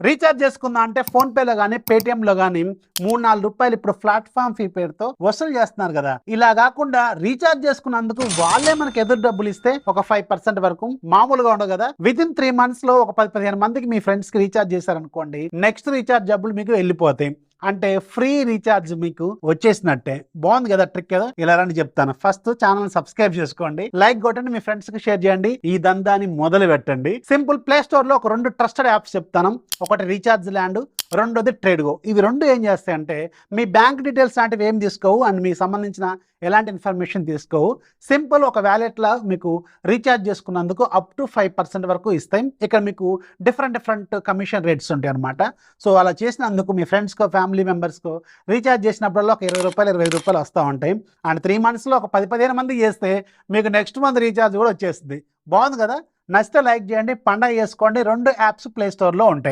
Recharge చేసుకుందా అంటే phone పేలో గానీ పేటిఎంలో గానీ 3-4 రూపాయలు ఇప్పుడు ప్లాట్ఫామ్ ఫీ పేరుతో వసూలు చేస్తున్నారు కదా. ఇలా కాకుండా రీఛార్జ్ చేసుకున్నందుకు వాళ్ళే మనకి ఎదురు డబ్బులు ఇస్తే ఒక 5% వరకు మామూలుగా ఉండదు కదా. వితిన్ 3 months లో ఒక 10-15 మందికి మీ ఫ్రెండ్స్ కి రీఛార్జ్ చేశారనుకోండి, నెక్స్ట్ రీఛార్జ్ డబ్బులు మీకు వెళ్ళిపోతాయి. అంటే ఫ్రీ రీఛార్జ్ మీకు వచ్చేసినట్టే. బాగుంది కదా ట్రిక్ కదా. ఇలా రండి చెప్తాను. ఫస్ట్ ఛానల్ సబ్స్క్రైబ్ చేసుకోండి, లైక్ కొట్టండి, మీ ఫ్రెండ్స్ కి షేర్ చేయండి, ఈ దందాన్ని మొదలు పెట్టండి. సింపుల్. ప్లే స్టోర్ లో ఒక 2 ట్రస్టెడ్ యాప్స్ చెప్తాను. ఒకటి రీఛార్జ్ ల్యాండ్, రెండోది ట్రేడ్గో. ఇవి రెండు ఏం చేస్తాయంటే మీ బ్యాంక్ డీటెయిల్స్ లాంటివి ఏం తీసుకోవు అండ్ మీకు సంబంధించిన ఎలాంటి ఇన్ఫర్మేషన్ తీసుకోవు. సింపుల్. ఒక వ్యాలెట్లో మీకు రీఛార్జ్ చేసుకున్నందుకు అప్ టు 5% వరకు ఇస్తాయి. ఇక్కడ మీకు డిఫరెంట్ కమిషన్ రేట్స్ ఉంటాయి అనమాట. సో అలా చేసినందుకు మీ ఫ్రెండ్స్కో ఫ్యామిలీ మెంబర్స్కో రీఛార్జ్ చేసినప్పుడల్లా ఒక 20 రూపాయలు 25 రూపాయలు వస్తూ ఉంటాయి. అండ్ 3 monthsలో ఒక 10-15 మంది చేస్తే మీకు నెక్స్ట్ మంత్ రీఛార్జ్ కూడా వచ్చేస్తుంది. బాగుంది కదా. నచ్చితే లైక్ చేయండి, పండగ చేసుకోండి. 2 యాప్స్ ప్లే స్టోర్లో ఉంటాయి.